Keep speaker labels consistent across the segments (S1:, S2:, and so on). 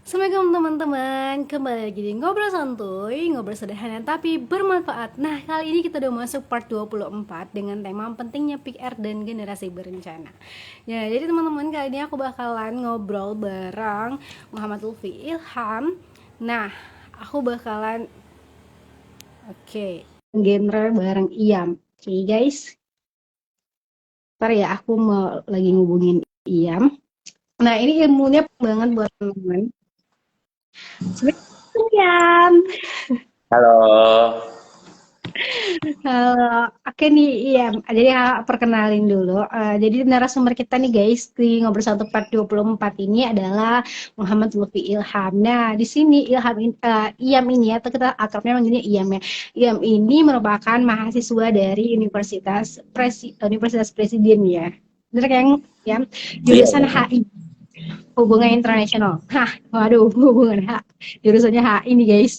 S1: Assalamualaikum teman-teman, kembali lagi di Ngobrol Santuy, ngobrol sederhana tapi bermanfaat. Nah, kali ini kita udah masuk part 24 dengan tema pentingnya PR dan generasi berencana. Ya, jadi teman-teman, kali ini aku bakalan ngobrol bareng Muhammad Lutfi Ilham. Nah, aku bakalan genre bareng Iyam. Oke, guys. Ntar ya, aku mau lagi ngubungin Iyam. Nah, ini ilmunya banget buat teman-teman. Assalamualaikum, Iyam.
S2: Halo,
S1: Halo, oke nih, iya. Jadi perkenalin dulu. Jadi narasumber kita nih guys di ngobrol satu part 24 ini adalah Muhammad Lutfi Ilham. Nah, di sini Iyam ini atau kita akrabnya manggilnya Iyam ya. Iyam ini merupakan mahasiswa dari Universitas Presiden ya. Bener kan, Iyam?
S2: iya
S1: Jurusan
S2: benar.
S1: HI. Hubungan internasional. Waduh, hubungan jurusannya HI nih guys.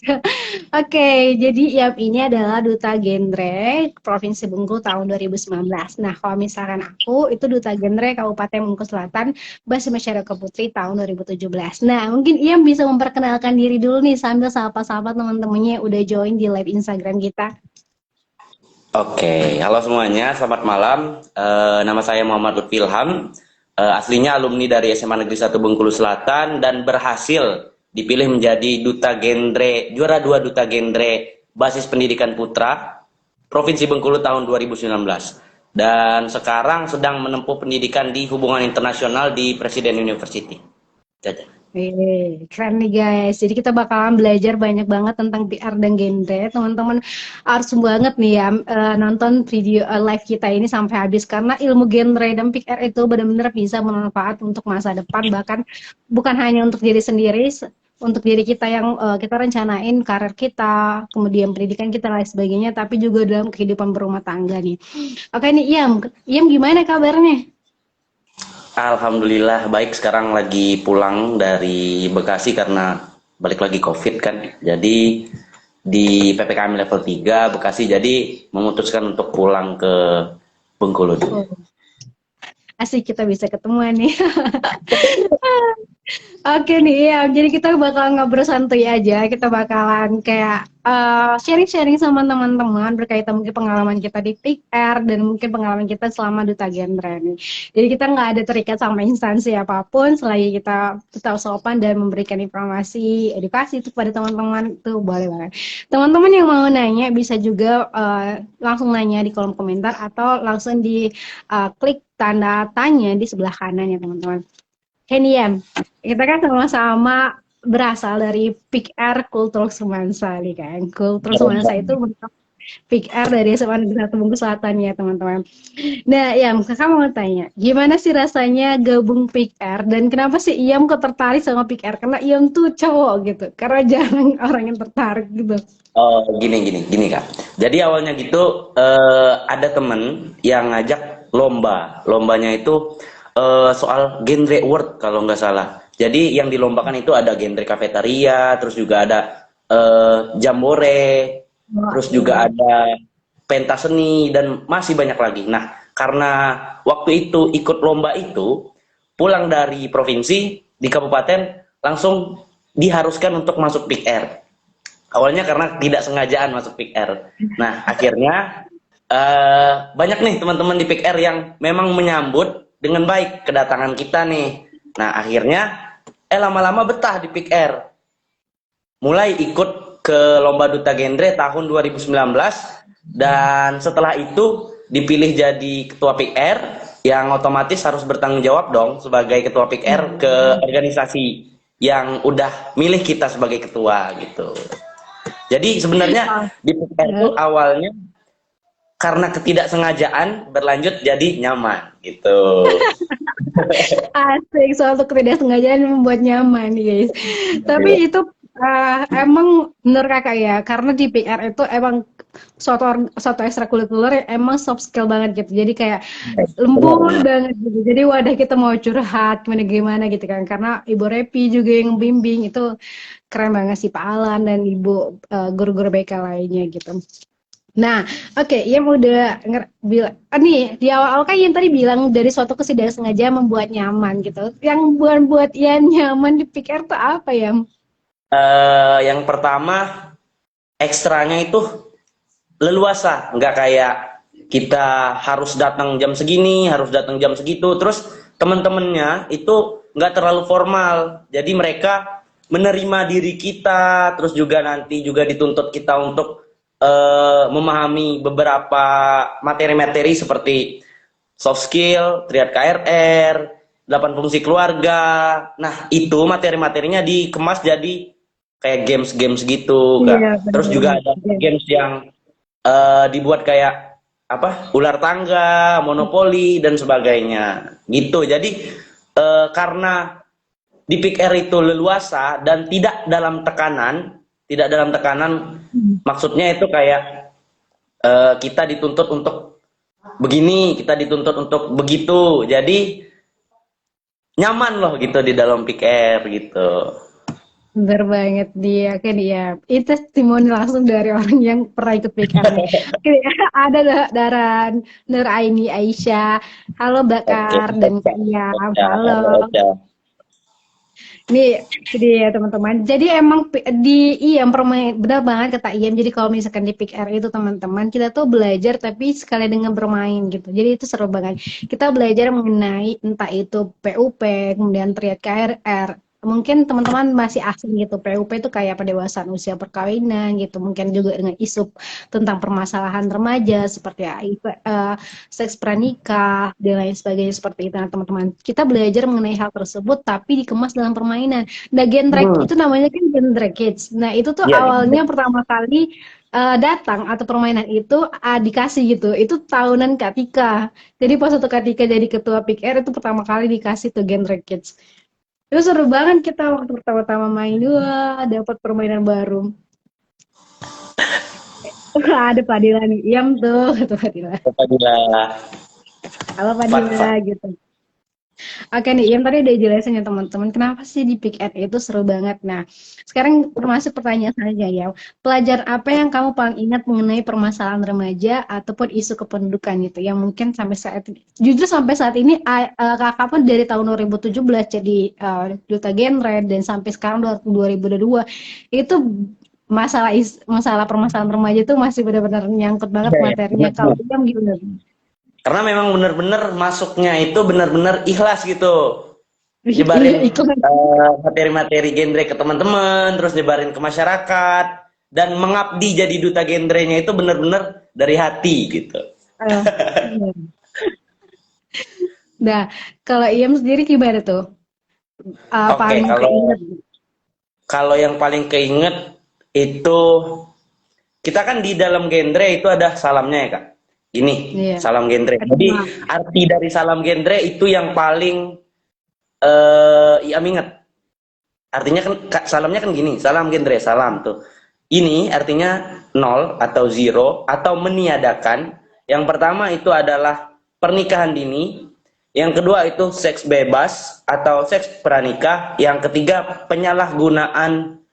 S1: Oke, jadi IAP ini adalah Duta Genre Provinsi Bengkulu tahun 2019. Nah, kalau misalkan aku, itu Duta Genre Kabupaten Bengkulu Selatan, Bas Masyarakat Putri tahun 2017. Nah, mungkin Iam bisa memperkenalkan diri dulu nih, sambil sapa-sapa teman-temannya yang udah join di live Instagram kita.
S2: Oke, halo semuanya, selamat malam. Nama saya Muhammad Lutfi Ilham. Aslinya alumni dari SMA Negeri 1 Bengkulu Selatan dan berhasil dipilih menjadi duta genre, juara 2 duta genre basis pendidikan putra Provinsi Bengkulu tahun 2019. Dan sekarang sedang menempuh pendidikan di hubungan internasional di Presiden University. Dadah.
S1: Keren nih guys. Jadi kita bakalan belajar banyak banget tentang PR dan genre. Teman-teman harus banget nih ya nonton video live kita ini sampai habis karena ilmu genre dan PR itu benar-benar bisa bermanfaat untuk masa depan, bahkan bukan hanya untuk diri sendiri, untuk diri kita yang kita rencanain karir kita, kemudian pendidikan kita dan lain sebagainya, tapi juga dalam kehidupan berumah tangga nih. Oke nih, Iyam gimana kabarnya?
S2: Alhamdulillah baik, sekarang lagi pulang dari Bekasi karena balik lagi COVID kan. Jadi di PPKM level 3 Bekasi, jadi memutuskan untuk pulang ke Bengkulu dulu.
S1: Oh, asik kita bisa ketemuan nih. Oke nih, ya. Jadi kita bakal ngobrol santuy aja. Kita bakalan kayak sharing-sharing sama teman-teman berkaitan mungkin pengalaman kita di PR dan mungkin pengalaman kita selama duta genre nih. Jadi kita nggak ada terikat sama instansi apapun, selagi kita tetap sopan dan memberikan informasi, edukasi itu pada teman-teman tuh boleh banget. Teman-teman yang mau nanya bisa juga langsung nanya di kolom komentar atau langsung di klik tanda tanya di sebelah kanan ya teman-teman. Henian, kita kan sama-sama berasal dari Pick R Kultur Semansa nih kan. Kultur Semansa itu bentuk Pick R dari SMA Negeri 1 Bungkus Selatan ya teman-teman. Nah, Iam, kakak mau tanya, gimana sih rasanya gabung Pick R dan kenapa sih Iam kok tertarik sama Pick R? Karena Iam tuh cowok gitu, karena jarang orang yang tertarik gitu.
S2: Oh, gini Kak. Jadi awalnya gitu ada temen yang ngajak lomba. Lombanya itu soal genre word kalau nggak salah. Jadi yang dilombakan itu ada genre kafetaria, terus juga ada jambore,
S1: Wah,
S2: terus juga
S1: iya.
S2: ada pentas seni dan masih banyak lagi. Nah, karena waktu itu ikut lomba itu, pulang dari provinsi di kabupaten langsung diharuskan untuk masuk Pick R. Awalnya karena tidak sengajaan masuk Pick R. Nah, akhirnya banyak nih teman-teman di Pick R yang memang menyambut dengan baik kedatangan kita nih. Nah, akhirnya lama-lama betah di Pick R. Mulai ikut ke Lomba Duta Genre tahun 2019 dan setelah itu dipilih jadi ketua Pick R yang otomatis harus bertanggung jawab dong sebagai ketua Pick R ke organisasi yang udah milih kita sebagai ketua gitu. Jadi sebenarnya di PPR itu awalnya karena ketidaksengajaan berlanjut jadi nyaman gitu.
S1: Asik, suatu ketidaksengajaan yang membuat nyaman, guys. Tapi itu emang menurut kakak ya, karena di PR itu emang suatu ekstrakurikuler yang emang soft skill banget gitu. Jadi kayak lembut
S2: Benar-benar.
S1: banget gitu. Jadi wadah kita mau curhat gimana gimana gitu kan. Karena Ibu Repi juga yang bimbing itu keren banget sih Pak Alan dan Ibu guru-guru BK lainnya gitu. Nah, oke, Iam udah bilang, nih di awal-awal kan Iam tadi bilang dari suatu kesengajaan membuat nyaman gitu. Yang buat Iam nyaman di PKR tuh apa ya?
S2: Yang pertama, ekstranya itu leluasa, nggak kayak kita harus datang jam segini, harus datang jam segitu. Terus teman-temannya itu nggak terlalu formal, jadi mereka menerima diri kita, terus juga nanti juga dituntut kita untuk memahami beberapa materi-materi seperti soft skill, triad KRR, 8 fungsi keluarga. Nah, itu materi-materinya dikemas jadi kayak games-games gitu,
S1: Iya,
S2: Kak. Terus juga
S1: benar-benar.
S2: ada games yang dibuat kayak apa? Ular tangga, monopoli dan sebagainya. Gitu. Jadi karena di Pick R itu leluasa dan tidak dalam tekanan, maksudnya itu kayak kita dituntut untuk begini, kita dituntut untuk begitu. Jadi nyaman loh gitu di dalam Pick R gitu.
S1: Bener banget dia kan dia. Itu testimoni langsung dari orang yang pernah ikut PKR nih. Oke, ada Daran, Nur Aini Aisyah. Halo
S2: Oke,
S1: Bakar dan Kak Iyam.
S2: Ocha,
S1: Halo.
S2: halo Ocha.
S1: Nih, jadi ya teman-teman. Jadi emang di IAM permain benar banget kata IAM. Jadi kalau misalkan di PIK R itu teman-teman, kita tuh belajar tapi sekali dengan bermain gitu. Jadi itu seru banget. Kita belajar mengenai entah itu PUP, kemudian triad KRR. Mungkin teman-teman masih asing gitu. PUP itu kayak pendewasaan usia perkawinan gitu. Mungkin juga dengan isu tentang permasalahan remaja seperti HIV, seks pranikah dan lain sebagainya seperti itu. Nah, teman-teman, kita belajar mengenai hal tersebut tapi dikemas dalam permainan. Nah, genre
S2: Hmm,
S1: itu namanya kan genre kids. Nah, itu tuh
S2: iya,
S1: awalnya pertama kali datang atau permainan itu dikasih gitu. Itu tahunan Katika. Jadi pas waktu Katika jadi ketua PIKR itu pertama kali dikasih tuh genre kids. Itu seru banget kita waktu pertama-tama main, wah dapat permainan baru. Wah, ada Padilla nih, Iam tuh, kata Padilla.
S2: apabila
S1: Halo
S2: fun
S1: Padilla
S2: fun.
S1: gitu. Oke nih, yang tadi udah jelasin ya teman-teman, kenapa sih di Pick At itu seru banget. Nah, sekarang termasuk pertanyaan saja ya. Pelajaran apa yang kamu paling ingat mengenai permasalahan remaja ataupun isu kependudukan gitu, yang mungkin sampai saat ini, jujur sampai saat ini kakak pun dari tahun 2017 jadi duta genre dan sampai sekarang 2022 itu masalah permasalahan remaja itu masih benar-benar nyangkut banget
S2: Iya, iya,
S1: materinya. Kalau
S2: benar-benar.
S1: Ilham gimana?
S2: Karena memang benar-benar masuknya itu benar-benar ikhlas gitu.
S1: Iya,
S2: Nyebarin
S1: iklan.
S2: materi-materi genre ke teman-teman, terus nyebarin ke masyarakat, dan mengabdi jadi duta genrenya itu benar-benar dari hati gitu.
S1: Eh, iya. Nah, kalau Iem sendiri gimana tuh?
S2: Oke,
S1: Paling
S2: kalau
S1: keinget?
S2: kalau yang paling keinget itu kita kan di dalam genre itu ada salamnya ya Kak. Ini
S1: Iya.
S2: salam genre. Jadi
S1: Kedua.
S2: arti dari salam genre itu yang paling iya ingat. Artinya kan salamnya kan gini, salam genre, salam tuh. Ini artinya nol atau zero atau meniadakan. Yang pertama itu adalah pernikahan dini. Yang kedua itu seks bebas atau seks pranikah. Yang ketiga penyalahgunaan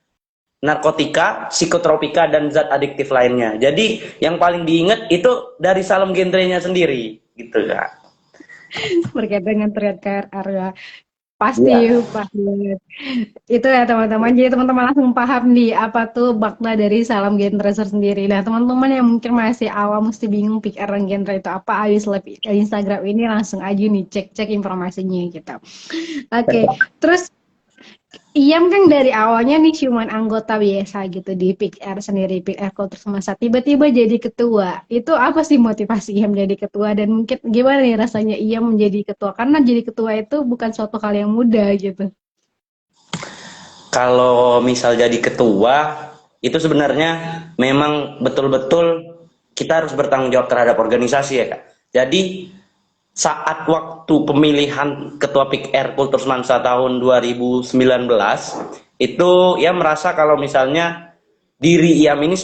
S2: narkotika, psikotropika dan zat adiktif lainnya. Jadi yang paling diingat itu dari salam genrenya sendiri, gitu ya.
S1: Berkaitan dengan trade KRR ya. Pasti,
S2: Iya.
S1: pasti. Itu ya teman-teman. Jadi teman-teman langsung paham nih apa tuh makna dari salam genre sendiri. Nah, teman-teman yang mungkin masih awam mesti bingung pick dan genre itu apa, habis live Instagram ini langsung aja nih cek-cek informasinya gitu. Oke, terus Iyam kan dari awalnya nih cuman anggota biasa gitu di PIKR sendiri, PIKR Kultur Semasa. Tiba-tiba jadi ketua. Itu apa sih motivasi Iyam jadi ketua dan mungkin gimana nih rasanya Iyam menjadi ketua? Karena jadi ketua itu bukan suatu hal yang mudah gitu.
S2: Kalau misal jadi ketua, itu sebenarnya memang betul-betul kita harus bertanggung jawab terhadap organisasi ya Kak. Jadi saat waktu pemilihan ketua PIK R Kultur Semansa tahun 2019 itu ya merasa kalau misalnya diri Iam ini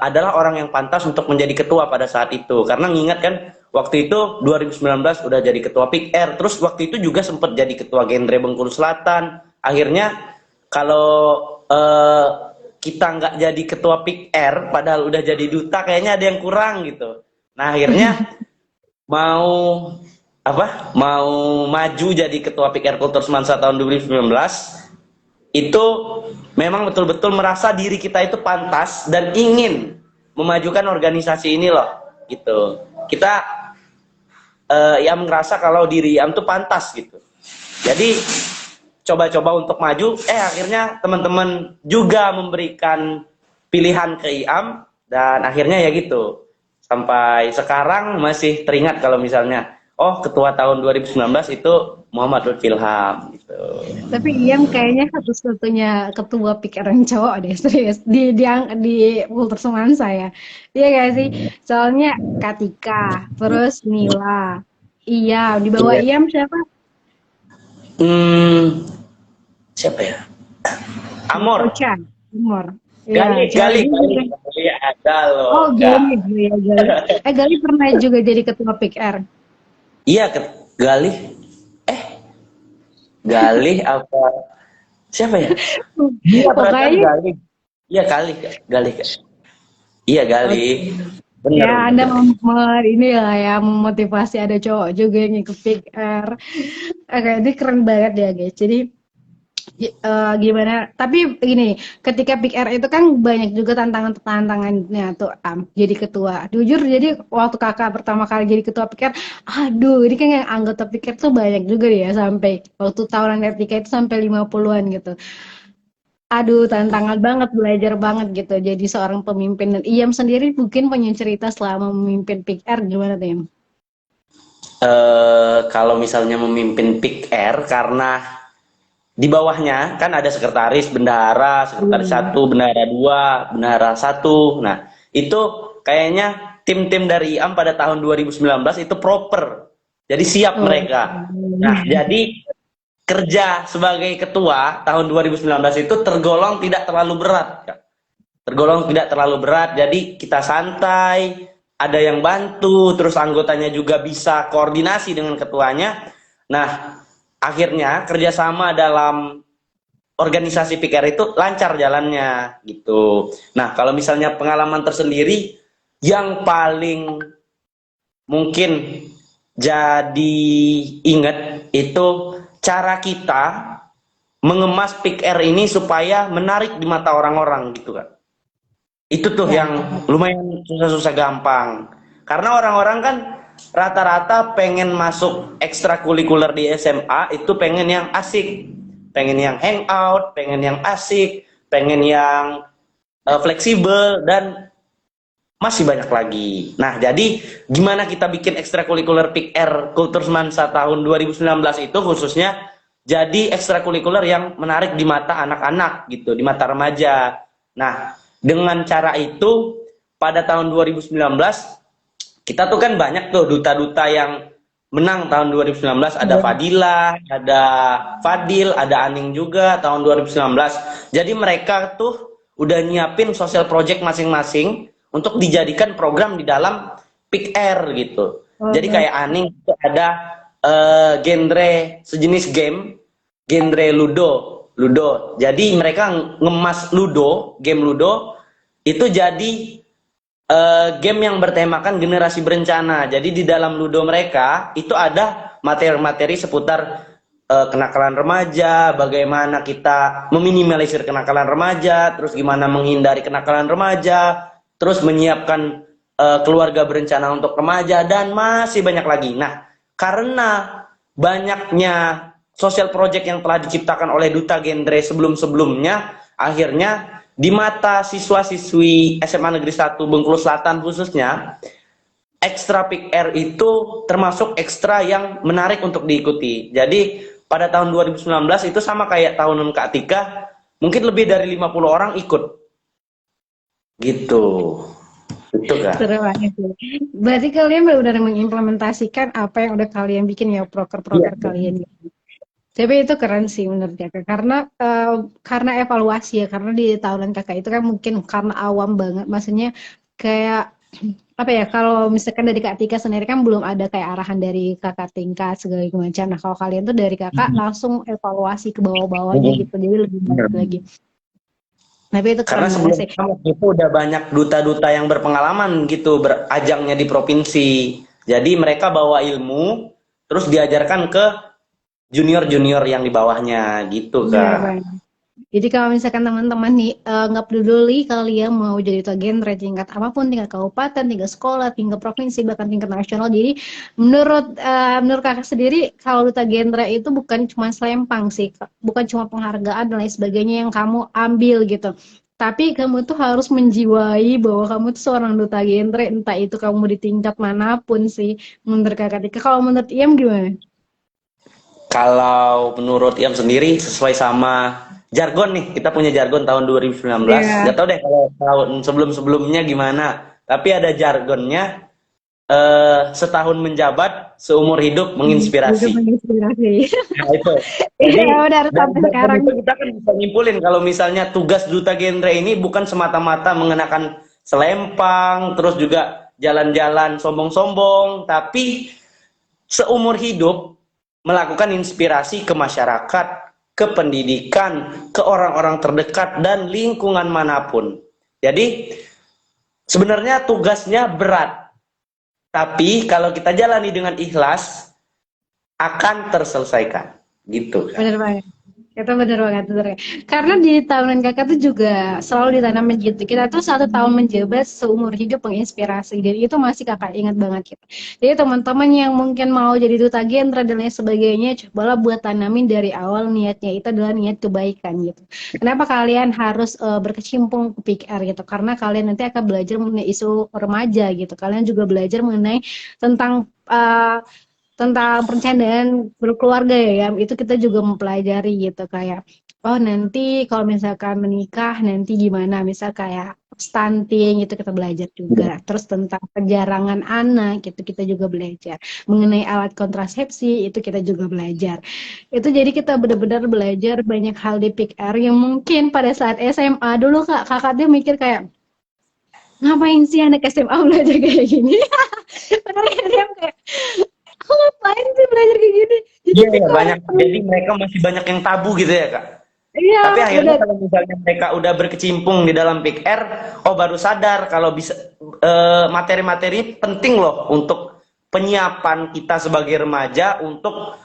S2: adalah orang yang pantas untuk menjadi ketua pada saat itu, karena mengingat kan waktu itu 2019 udah jadi ketua PIK R, terus waktu itu juga sempat jadi ketua genre Bengkulu Selatan. Akhirnya kalau kita nggak jadi ketua Pick R, padahal udah jadi duta, kayaknya ada yang kurang gitu. Nah akhirnya mau mau maju jadi ketua Pick R Kultur Semansa tahun 2019 itu memang betul-betul merasa diri kita itu pantas dan ingin memajukan organisasi ini loh gitu. Kita Iam ngerasa kalau diri Iam tuh pantas gitu. Jadi coba-coba untuk maju, akhirnya teman-teman juga memberikan pilihan ke Iam dan akhirnya ya gitu. Sampai sekarang masih teringat kalau misalnya, oh ketua tahun 2019 itu Muhammad Lutfi Ilham gitu.
S1: Tapi Iam kayaknya satu-satunya ketua Pick R yang cowok deh, serius. Di Kultur Semansa ya. Iya gak sih? Soalnya Katika, terus Nila, Iam, di bawah
S2: Iya.
S1: Iam siapa?
S2: Siapa ya? Amor.
S1: Ocha, Amor.
S2: Gali,
S1: Ya,
S2: Gali,
S1: juga.
S2: Gali, Gali ada loh.
S1: Oh, Gali, ya, Gali. Gali pernah juga jadi ketua Pick R.
S2: Iya, Gali. Gali apa? Siapa ya? Iya, perasaan
S1: Pokoknya
S2: Gali. Iya, Gali, Gali. Iya, Gali. Bener.
S1: ya Anda ini lah ya memotivasi ada cowok juga yang ikut Pick R. Oke, ini keren banget ya guys. Jadi gimana? Tapi gini, ketika Pick R itu kan banyak juga tantangannya tuh jadi ketua. Jujur, jadi waktu kakak pertama kali jadi ketua Pick R, aduh, ini kan yang anggota Pick R tuh banyak juga ya sampai waktu tahunan etika itu sampai 50-an gitu. Aduh, tantangan banget, belajar banget gitu jadi seorang pemimpin. Dan Iyam sendiri mungkin punya cerita selama memimpin Pick R gimana tuh, Iyam?
S2: Kalau misalnya memimpin Pick R, karena di bawahnya kan ada sekretaris bendahara, sekretaris satu, bendahara dua, bendahara satu. Nah, itu kayaknya tim-tim dari IAM pada tahun 2019 itu proper. Jadi siap mereka. Nah, jadi kerja sebagai ketua tahun 2019 itu tergolong tidak terlalu berat. Tergolong tidak terlalu berat, jadi kita santai, ada yang bantu, terus anggotanya juga bisa koordinasi dengan ketuanya. Nah, akhirnya kerjasama dalam organisasi PKR itu lancar jalannya gitu. Nah, kalau misalnya pengalaman tersendiri yang paling mungkin jadi ingat itu cara kita mengemas PKR ini supaya menarik di mata orang-orang gitu kan. Itu tuh yang lumayan susah-susah gampang. Karena orang-orang kan rata-rata pengen masuk ekstrakurikuler di SMA itu pengen yang asik, pengen yang hangout, pengen yang asik, pengen yang fleksibel dan masih banyak lagi. Nah, jadi gimana kita bikin ekstrakurikuler PIKR Kultur Semansa tahun 2019 itu khususnya jadi ekstrakurikuler yang menarik di mata anak-anak gitu, di mata remaja. Nah, dengan cara itu pada tahun 2019 kita tuh kan banyak tuh duta-duta yang menang tahun 2019, ada Fadila, ada Fadil, ada Aning juga tahun 2019. Jadi mereka tuh udah nyiapin social project masing-masing untuk dijadikan program di dalam PIKR gitu. Jadi kayak Aning itu ada genre sejenis game, genre Ludo. Jadi mereka ngemas game Ludo itu jadi game yang bertemakan generasi berencana. Jadi di dalam Ludo mereka itu ada materi-materi seputar kenakalan remaja, bagaimana kita meminimalisir kenakalan remaja, terus gimana menghindari kenakalan remaja, terus menyiapkan keluarga berencana untuk remaja, dan masih banyak lagi. Nah, karena banyaknya social project yang telah diciptakan oleh Duta Genre sebelum-sebelumnya, akhirnya di mata siswa-siswi SMA Negeri 1 Bengkulu Selatan khususnya, ekstra PIKR itu termasuk ekstra yang menarik untuk diikuti. Jadi pada tahun 2019 itu sama kayak tahunan Kak Tika, mungkin lebih dari 50 orang ikut. Gitu. Itu kan.
S1: Seru banget sih. Berarti kalian benar-benar mengimplementasikan apa yang udah kalian bikin ya, proker-proker kalian. Tapi itu keren sih menurut kakak, karena evaluasi ya, karena di tahunan kakak itu kan mungkin karena awam banget, maksudnya kayak apa ya, kalau misalkan dari Kak Tika sendiri kan belum ada kayak arahan dari kakak tingkat segala macam. Nah kalau kalian tuh dari kakak langsung evaluasi ke bawah-bawahnya gitu, jadi lebih baik lagi. Tapi itu
S2: Karena
S1: keren banget sih.
S2: sebelumnya itu udah banyak duta-duta yang berpengalaman gitu berajangnya di provinsi. Jadi mereka bawa ilmu terus diajarkan ke junior-junior yang di bawahnya gitu
S1: Bener
S2: Kak.
S1: banget. Jadi kalau misalkan teman-teman nih nggak peduli kalian mau jadi duta genre tingkat apapun, tingkat kabupaten, tingkat sekolah, tingkat provinsi, bahkan tingkat nasional. Jadi menurut kakak sendiri kalau duta genre itu bukan cuma selempang sih, bukan cuma penghargaan dan lain sebagainya yang kamu ambil gitu. Tapi kamu tuh harus menjiwai bahwa kamu tuh seorang duta genre, entah itu kamu di tingkat manapun sih. Menurut kakak, kalau menurut Iam gimana?
S2: Kalau menurut Iam sendiri sesuai sama jargon nih, kita punya jargon tahun 2019.
S1: Ya,
S2: Gak tau deh kalau tahun sebelum-sebelumnya gimana. Tapi ada jargonnya setahun menjabat, seumur hidup
S1: juga
S2: menginspirasi.
S1: menginspirasi.
S2: Nah itu.
S1: Iya,
S2: Jadi
S1: udah
S2: dari
S1: sampai
S2: jargon
S1: sekarang.
S2: itu kita kan bisa nyimpulin kalau misalnya tugas duta genre ini bukan semata-mata mengenakan selempang, terus juga jalan-jalan sombong-sombong, tapi seumur hidup melakukan inspirasi ke masyarakat, ke pendidikan, ke orang-orang terdekat dan lingkungan manapun. Jadi sebenarnya tugasnya berat, tapi kalau kita jalani dengan ikhlas akan terselesaikan. Gitu kan.
S1: Bener banget. Itu bener banget, bener banget. Karena di tahunan kakak tuh juga selalu ditanamin gitu. Kita tuh 1 tahun menjabat seumur hidup menginspirasi. Dan itu masih kakak ingat banget gitu. Jadi teman-teman yang mungkin mau jadi duta genre dan lain sebagainya, cobalah buat tanamin dari awal niatnya itu adalah niat kebaikan gitu. Kenapa kalian harus berkecimpung ke PKR gitu? Karena kalian nanti akan belajar mengenai isu remaja gitu. Kalian juga belajar mengenai tentang tentang perencanaan berkeluarga ya, itu kita juga mempelajari gitu kayak oh nanti kalau misalkan menikah nanti gimana, misal kayak stunting itu kita belajar juga, terus tentang penjarangan anak itu kita juga belajar, mengenai alat kontrasepsi itu kita juga belajar. Itu jadi kita benar-benar belajar banyak hal di PIK R yang mungkin pada saat SMA dulu kakak dia mikir kayak ngapain sih anak SMA belajar kayak gini. Padahal dia kayak aku ngapain sih belajar kayak gini, jadi
S2: Iya,
S1: tuh
S2: ya,
S1: kalau
S2: banyak. Jadi mereka masih banyak yang tabu gitu ya, Kak.
S1: iya
S2: Tapi akhirnya
S1: benar.
S2: kalau misalnya mereka udah berkecimpung di dalam Big R, oh baru sadar kalau bisa materi-materi penting loh untuk penyiapan kita sebagai remaja untuk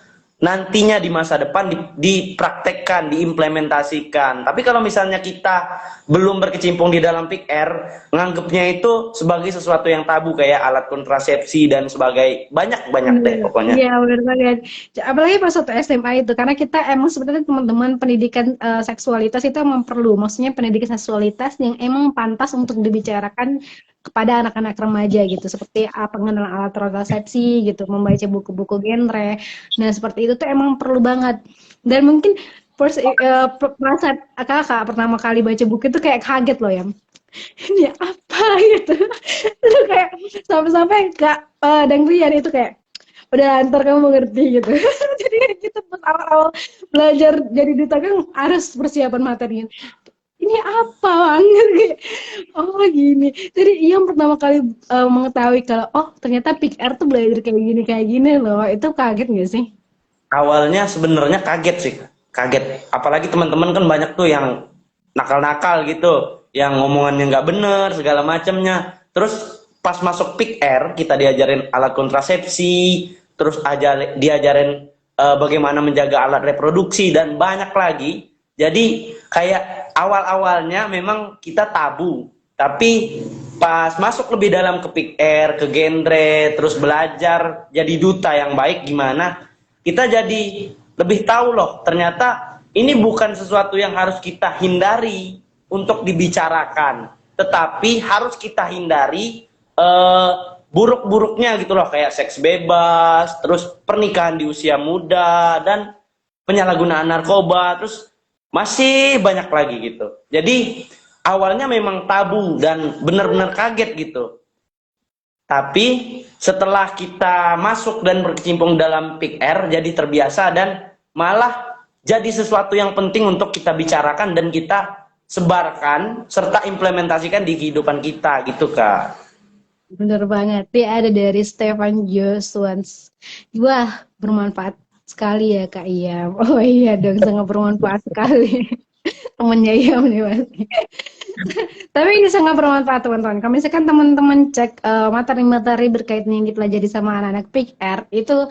S2: nantinya di masa depan dipraktekkan, diimplementasikan. Tapi kalau misalnya kita belum berkecimpung di dalam Big R, nganggapnya itu sebagai sesuatu yang tabu kayak alat kontrasepsi dan sebagai banyak-banyak deh
S1: Bener.
S2: pokoknya.
S1: Iya benar banget. Apalagi pas waktu SMA itu, karena kita emang sebenarnya teman-teman pendidikan seksualitas itu emang perlu. Maksudnya pendidikan seksualitas yang emang pantas untuk dibicarakan kepada anak-anak remaja gitu. Seperti pengenalan alat kontrasepsi gitu, membaca buku-buku genre. Nah seperti itu tuh emang perlu banget. Dan mungkin masa kakak pertama kali baca buku itu kayak kaget loh ya. Ini apa gitu. Itu kayak sampai-sampai Kak dan Rian itu kayak udah ntar kamu mengerti gitu. Jadi kayak gitu pas awal-awal belajar jadi duta kan harus persiapan materinya. Ini apa banget kayak oh gini. Jadi yang pertama kali mengetahui kalau oh ternyata PIK R tuh belajar kayak gini loh. Itu kaget gak sih?
S2: Awalnya sebenarnya kaget sih, kaget. Apalagi teman-teman kan banyak tuh yang nakal-nakal gitu, yang ngomongannya nggak bener segala macamnya. Terus pas masuk Pick R kita diajarin alat kontrasepsi, terus diajarin bagaimana menjaga alat reproduksi dan banyak lagi. Jadi kayak awal-awalnya memang kita tabu, tapi pas masuk lebih dalam ke Pick R, ke genre, terus belajar jadi duta yang baik gimana, kita jadi lebih tahu loh ternyata ini bukan sesuatu yang harus kita hindari untuk dibicarakan, tetapi harus kita hindari buruk-buruknya gitu loh, kayak seks bebas, terus pernikahan di usia muda dan penyalahgunaan narkoba, terus masih banyak lagi gitu. Jadi awalnya memang tabu dan benar-benar kaget gitu. Tapi setelah kita masuk dan berkecimpung dalam Pick R, jadi terbiasa dan malah jadi sesuatu yang penting untuk kita bicarakan dan kita sebarkan serta implementasikan di kehidupan kita gitu Kak.
S1: Bener banget. Dia ada dari Stefan Joshua. Wah, bermanfaat sekali ya Kak Iya. Oh iya dong, sangat bermanfaat sekali. Temennya Iam nih pasti. Tapi ini sangat bermanfaat teman-teman. Kalau misalkan teman-teman cek materi-materi berkaitan yang dipelajari sama anak-anak PIKR itu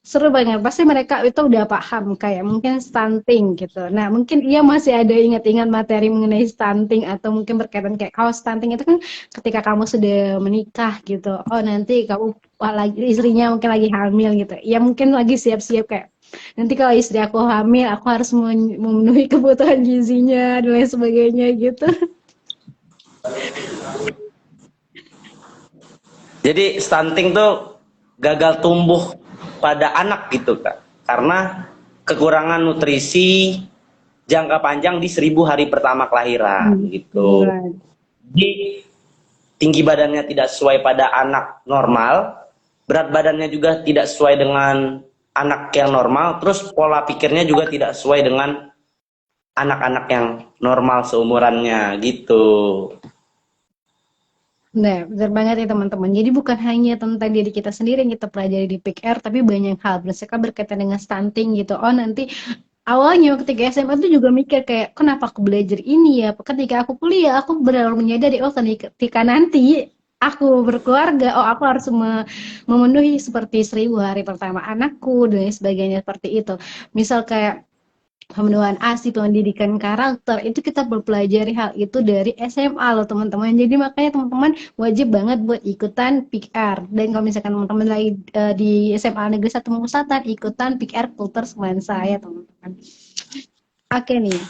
S1: seru banget. Pasti mereka itu udah paham kayak mungkin stunting gitu. Nah, mungkin ia masih ada ingat-ingat materi mengenai stunting atau mungkin berkaitan kayak kalau stunting itu kan ketika kamu sudah menikah gitu. Oh, nanti kamu lagi istrinya mungkin lagi hamil gitu. Ya mungkin lagi siap-siap kayak nanti kalau istri aku hamil, aku harus memenuhi kebutuhan gizinya dan lain sebagainya gitu.
S2: Jadi stunting tuh gagal tumbuh pada anak gitu Kak. Karena kekurangan nutrisi jangka panjang di 1000 hari pertama kelahiran gitu.
S1: Beneran.
S2: Jadi tinggi badannya tidak sesuai pada anak normal, berat badannya juga tidak sesuai dengan anak yang normal, terus pola pikirnya juga tidak sesuai dengan anak-anak yang normal seumurannya gitu.
S1: Nah, benar banget ya teman-teman. Jadi bukan hanya tentang diri kita sendiri yang kita pelajari di PIKR, tapi banyak hal. Misalkan berkaitan dengan stunting gitu. Oh nanti awalnya ketika SMA tuh juga mikir kayak kenapa aku belajar ini ya. Ketika aku kuliah, aku benar-benar menyadari oh ketika nanti aku berkeluarga, oh aku harus memenuhi seperti 1000 hari pertama anakku dan lain sebagainya seperti itu. Misal kayak pemenuhan ASI, pendidikan karakter, itu kita pelajari hal itu dari SMA loh teman-teman. Jadi makanya teman-teman wajib banget buat ikutan PIKR. Dan kalau misalkan teman-teman lagi di SMA Negeri 1 Musatan, ikutan PIKR Kultur Semansa ya teman-teman. Oke nih.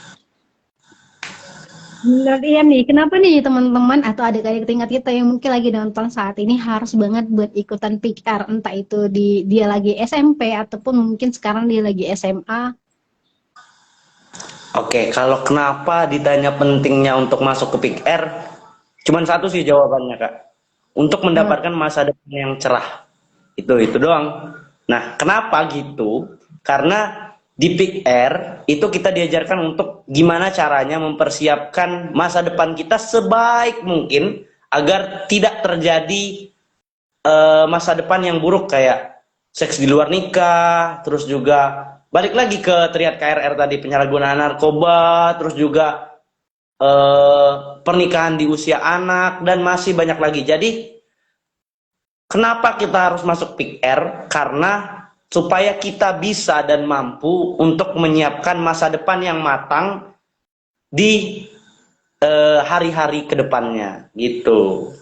S1: Menurut Ian nih, kenapa nih teman-teman atau adik-adik tingkat kita yang mungkin lagi nonton saat ini harus banget buat ikutan PIKR, entah itu dia lagi SMP ataupun mungkin sekarang dia lagi SMA.
S2: Oke, kalau kenapa ditanya pentingnya untuk masuk ke Pick R, cuman satu sih jawabannya Kak. Untuk mendapatkan masa depan yang cerah. Itu doang. Nah, kenapa gitu? Karena di Pick R itu kita diajarkan untuk gimana caranya mempersiapkan masa depan kita sebaik mungkin agar tidak terjadi masa depan yang buruk kayak seks di luar nikah, terus juga balik lagi ke triad KRR tadi, penyalahgunaan narkoba, terus juga pernikahan di usia anak dan masih banyak lagi. Jadi kenapa kita harus masuk Pick R? Karena supaya kita bisa dan mampu untuk menyiapkan masa depan yang matang di hari-hari kedepannya gitu.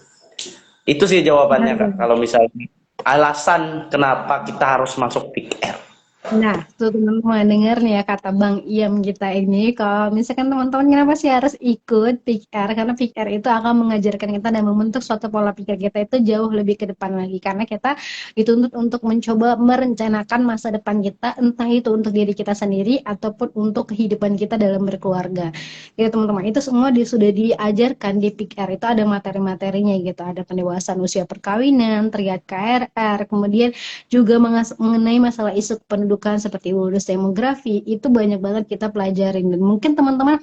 S2: Itu sih jawabannya Kak. Kalau misalnya alasan kenapa kita harus masuk Pick R.
S1: Nah, tuh teman-teman denger nih ya kata Bang Iyam kita ini, kalau misalkan teman-teman kenapa sih harus ikut PIKR? Karena PIKR itu akan mengajarkan kita dan membentuk suatu pola pikir kita itu jauh lebih ke depan lagi. Karena kita dituntut untuk mencoba merencanakan masa depan kita, entah itu untuk diri kita sendiri ataupun untuk kehidupan kita dalam berkeluarga. Ya teman-teman, itu semua sudah diajarkan di PIKR. Itu ada materi-materinya gitu. Ada pendewasaan usia perkawinan, triad KRR, kemudian juga mengenai masalah isu pendudukan seperti bonus demografi itu banyak banget kita pelajarin dan mungkin teman-teman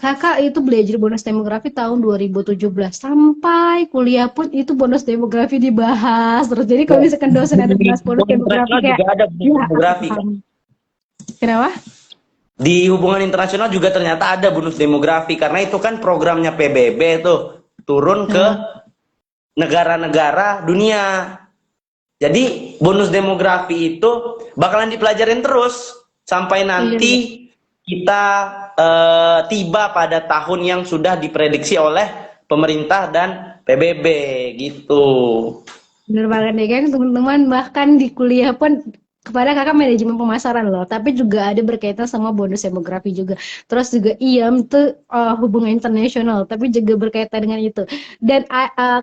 S1: kakak itu belajar bonus demografi tahun 2017 sampai kuliah pun itu bonus demografi dibahas terus jadi kalau misalkan dosen ada bahas bonus demografi kayak
S2: juga ada bonus
S1: ya,
S2: demografi kan?
S1: Kenapa?
S2: Di hubungan internasional juga ternyata ada bonus demografi karena itu kan programnya PBB tuh turun ke negara-negara dunia. Jadi bonus demografi itu bakalan dipelajarin terus sampai nanti kita tiba pada tahun yang sudah diprediksi oleh pemerintah dan PBB gitu.
S1: Bener banget deh kan teman-teman bahkan di kuliah pun kepada kakak manajemen pemasaran loh tapi juga ada berkaitan sama bonus demografi juga terus juga IAM itu hubungan internasional tapi juga berkaitan dengan itu dan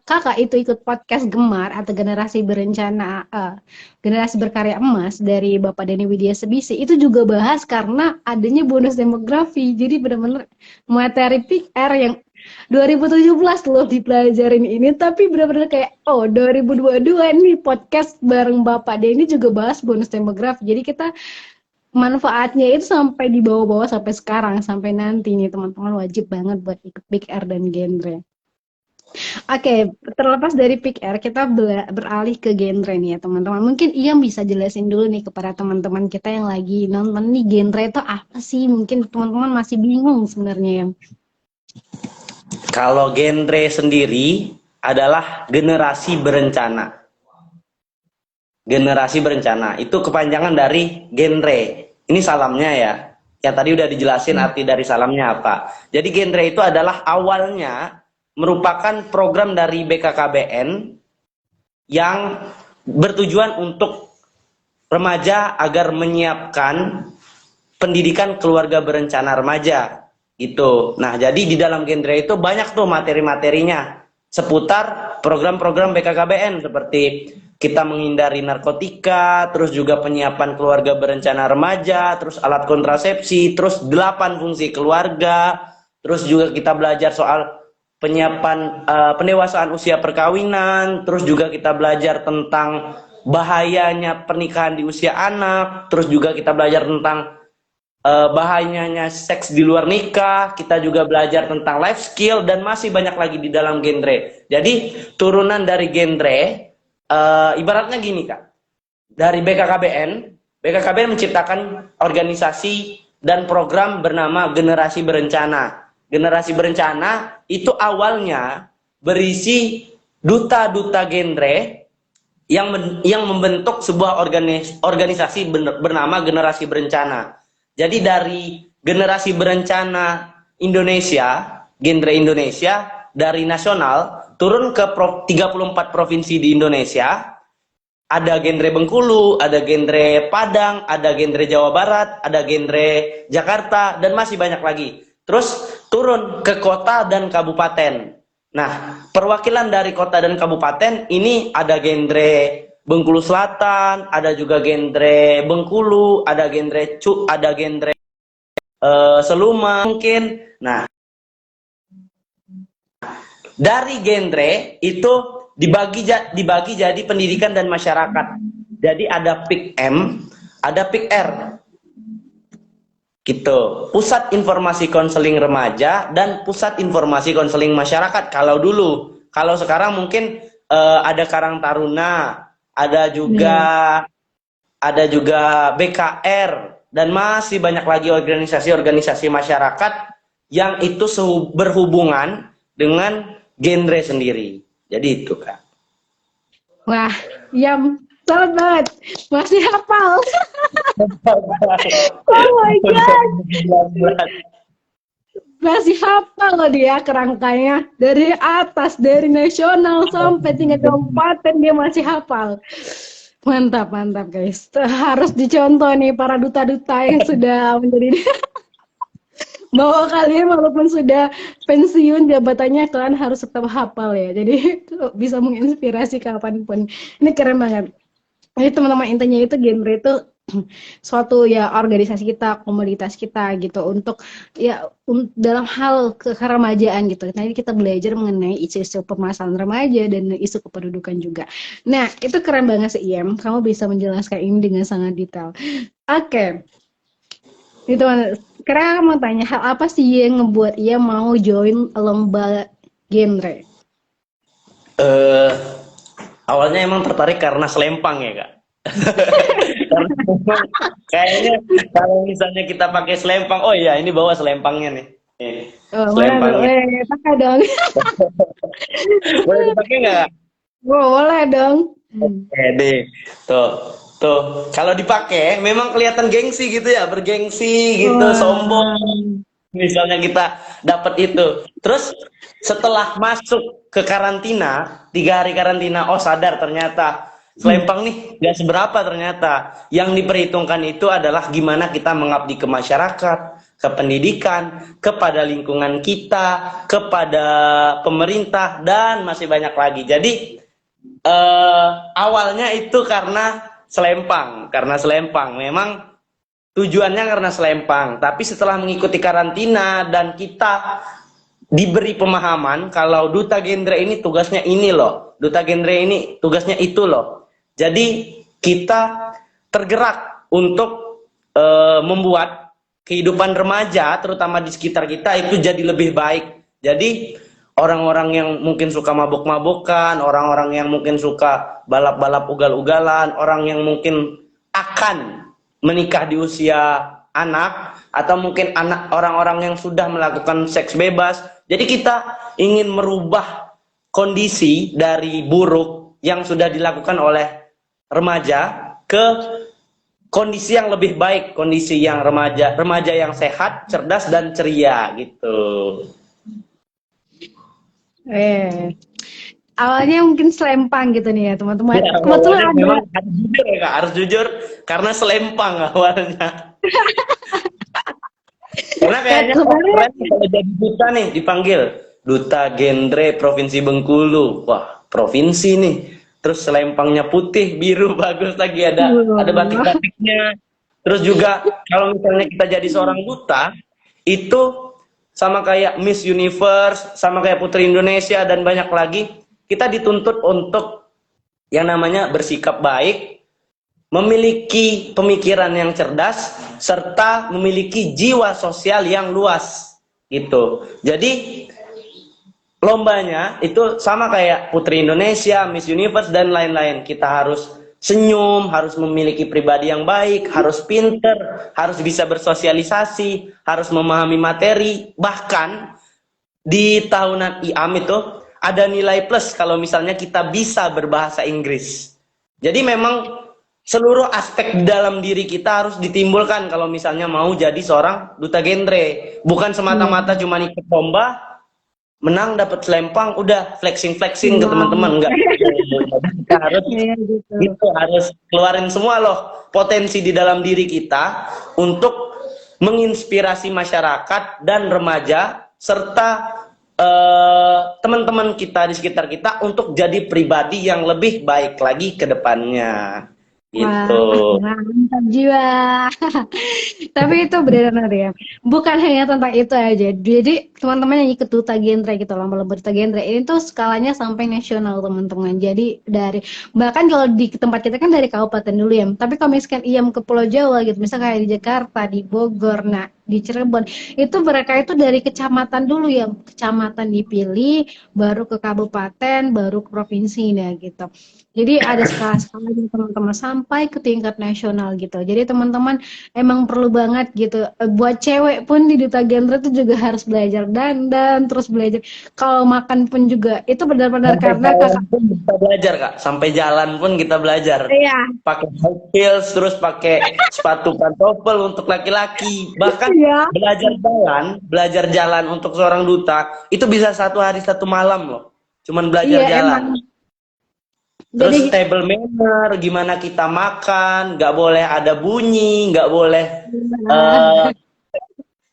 S1: kakak itu ikut podcast Gemar atau generasi berencana generasi berkarya emas dari Bapak Denny Widya Sebisi itu juga bahas karena adanya bonus demografi jadi benar-benar materi PR yang 2017 loh dipelajarin ini tapi benar-benar kayak oh 2022 nih podcast bareng Bapak Denny juga bahas bonus demografi jadi kita manfaatnya itu sampai di bawah-bawah sampai sekarang sampai nanti nih teman-teman wajib banget buat ikut Big R dan genre. Oke, terlepas dari pick air, kita beralih ke genre nih ya teman-teman. Mungkin Iyam bisa jelasin dulu nih kepada teman-teman kita yang lagi nonton nih genre itu apa sih? Mungkin teman-teman masih bingung sebenarnya ya.
S2: Kalau genre sendiri adalah generasi berencana. Generasi berencana itu kepanjangan dari genre. Ini salamnya ya. Yang tadi udah dijelasin arti dari salamnya apa. Jadi genre itu adalah awalnya merupakan program dari BKKBN yang bertujuan untuk remaja agar menyiapkan pendidikan keluarga berencana remaja gitu. Nah, jadi di dalam genre itu banyak tuh materi-materinya seputar program-program BKKBN seperti kita menghindari narkotika, terus juga penyiapan keluarga berencana remaja, terus alat kontrasepsi, terus 8 fungsi keluarga, terus juga kita belajar soal penyiapan pendewasaan usia perkawinan, terus juga kita belajar tentang bahayanya pernikahan di usia anak, terus juga kita belajar tentang bahayanya seks di luar nikah, kita juga belajar tentang life skill dan masih banyak lagi di dalam genre. Jadi turunan dari genre, ibaratnya gini Kak, dari BKKBN menciptakan organisasi dan program bernama Generasi Berencana. Generasi Berencana itu awalnya berisi duta-duta genre yang membentuk sebuah organisasi bernama Generasi Berencana. Jadi dari Generasi Berencana Indonesia, genre Indonesia, dari nasional turun ke 34 provinsi di Indonesia. Ada genre Bengkulu, ada genre Padang, ada genre Jawa Barat, ada genre Jakarta, dan masih banyak lagi. Terus turun ke kota dan kabupaten. Nah, perwakilan dari kota dan kabupaten ini ada genre Bengkulu Selatan, ada juga genre Bengkulu, ada genre Seluma mungkin. Nah, dari genre itu dibagi jadi pendidikan dan masyarakat. Jadi ada PIK M, ada PIK R. Gitu. Pusat Informasi Konseling Remaja dan Pusat Informasi Konseling Masyarakat kalau dulu. Kalau sekarang mungkin ada Karang Taruna, ada juga BKR dan masih banyak lagi organisasi-organisasi masyarakat yang itu berhubungan dengan genre sendiri. Jadi itu Kak.
S1: Wah, Iyam, selamat banget. Masih hafal. Oh my God. Masih hafal loh dia kerangkanya. Dari atas, dari nasional sampai tingkat kabupaten dia masih hafal. Mantap, mantap guys. Harus dicontoh nih para duta-duta yang sudah menjadi bahwa kalian walaupun sudah pensiun jabatannya kalian harus tetap hafal ya. Jadi bisa menginspirasi kapanpun. Ini keren banget. Jadi teman-teman intinya itu genre itu suatu ya organisasi kita, komunitas kita gitu untuk ya dalam hal keremajaan gitu. Nanti kita belajar mengenai isu-isu permasalahan remaja dan isu kependudukan juga. Nah, itu keren banget sih Iem. Kamu bisa menjelaskan ini dengan sangat detail. Oke. Itu sekarang aku mau tanya hal apa sih yang ngebuat ia mau join lomba genre?
S2: Awalnya emang tertarik karena selempang ya Kak. Kayaknya kalau misalnya kita pakai selempang, oh iya ini bawa selempangnya nih.
S1: Oh, mana tuh?
S2: Selempangnya.
S1: Pakai dong.
S2: Boleh dipakai nggak?
S1: Boleh dong.
S2: Oke deh. Tuh, tuh. Kalau dipakai, memang kelihatan gengsi gitu ya, bergengsi gitu, sombong. Misalnya kita dapat itu. Terus setelah masuk ke karantina, 3 hari karantina, oh sadar ternyata selempang nih gak seberapa ternyata. Yang diperhitungkan itu adalah gimana kita mengabdi ke masyarakat, ke pendidikan, kepada lingkungan kita, kepada pemerintah, dan masih banyak lagi. Jadi awalnya itu karena selempang. Memang tujuannya karena selempang. Tapi setelah mengikuti karantina dan kita diberi pemahaman kalau duta genre ini tugasnya ini loh, duta genre ini tugasnya itu loh. Jadi kita tergerak untuk membuat kehidupan remaja terutama di sekitar kita itu jadi lebih baik. Jadi orang-orang yang mungkin suka mabuk-mabukan, orang-orang yang mungkin suka balap-balap ugal-ugalan, orang yang mungkin akan menikah di usia anak, atau mungkin anak orang-orang yang sudah melakukan seks bebas. Jadi kita ingin merubah kondisi dari buruk yang sudah dilakukan oleh remaja ke kondisi yang lebih baik, kondisi yang remaja yang sehat, cerdas dan ceria gitu.
S1: Awalnya mungkin selempang gitu nih ya teman-teman.
S2: Ya,
S1: Kebetulan
S2: awalnya
S1: ada.
S2: memang harus jujur ya Kak, harus jujur karena selempang awalnya. Karena kayaknya
S1: Sebenarnya
S2: keren kalau jadi duta nih dipanggil duta genre Provinsi Bengkulu. Wah, provinsi nih. Terus selempangnya putih, biru, bagus lagi ada batik-batiknya. Terus juga kalau misalnya kita jadi seorang duta, itu sama kayak Miss Universe, sama kayak Putri Indonesia dan banyak lagi, kita dituntut untuk yang namanya bersikap baik, memiliki pemikiran yang cerdas, serta memiliki jiwa sosial yang luas gitu. Jadi lombanya itu sama kayak Putri Indonesia, Miss Universe dan lain-lain. Kita harus senyum, harus memiliki pribadi yang baik, harus pinter, harus bisa bersosialisasi, harus memahami materi. Bahkan di tahunan IAM itu ada nilai plus kalau misalnya kita bisa berbahasa Inggris. Jadi memang seluruh aspek di dalam diri kita harus ditimbulkan kalau misalnya mau jadi seorang duta genre. Bukan semata-mata cuma ikut lomba, menang dapat selempang, udah flexing-flexing ke teman-teman. Enggak. Kita harus
S1: gitu.
S2: itu harus keluarin semua loh potensi di dalam diri kita untuk menginspirasi masyarakat dan remaja serta teman-teman kita di sekitar kita untuk jadi pribadi yang lebih baik lagi ke depannya. Gitu.
S1: Wah, mantap jiwa. Tapi itu benar-benar ya. Bukan hanya tentang itu aja. Jadi teman-teman yang ikut duta genre gitu, lomba-lomba duta genre ini tuh skalanya sampai nasional teman-teman. Jadi dari bahkan kalau di tempat kita kan dari kabupaten dulu ya. Tapi kalau misalkan IAM ke Pulau Jawa gitu, misalnya kayak di Jakarta, di Bogor, nah di Cirebon, itu mereka itu dari kecamatan dulu ya. Kecamatan dipilih, baru ke kabupaten, baru ke provinsi nah gitu. Jadi ada skala-skalanya teman-teman sampai ke tingkat nasional gitu. Jadi teman-teman emang perlu banget gitu. Buat cewek pun di duta genre itu juga harus belajar dandan, terus belajar kalau makan pun juga itu benar-benar
S2: Sampai
S1: karena
S2: jalan
S1: kakak.
S2: pun kita belajar kak, sampai jalan pun kita belajar.
S1: Iya,
S2: Pakai high heels, terus pakai sepatu pantofel untuk laki-laki. Bahkan
S1: iya,
S2: belajar jalan untuk seorang duta itu bisa 1 hari 1 malam loh. Cuman belajar
S1: iya emang.
S2: jalan. Terus
S1: Jadi
S2: table manner, gimana kita makan, nggak boleh ada bunyi, nggak boleh eh,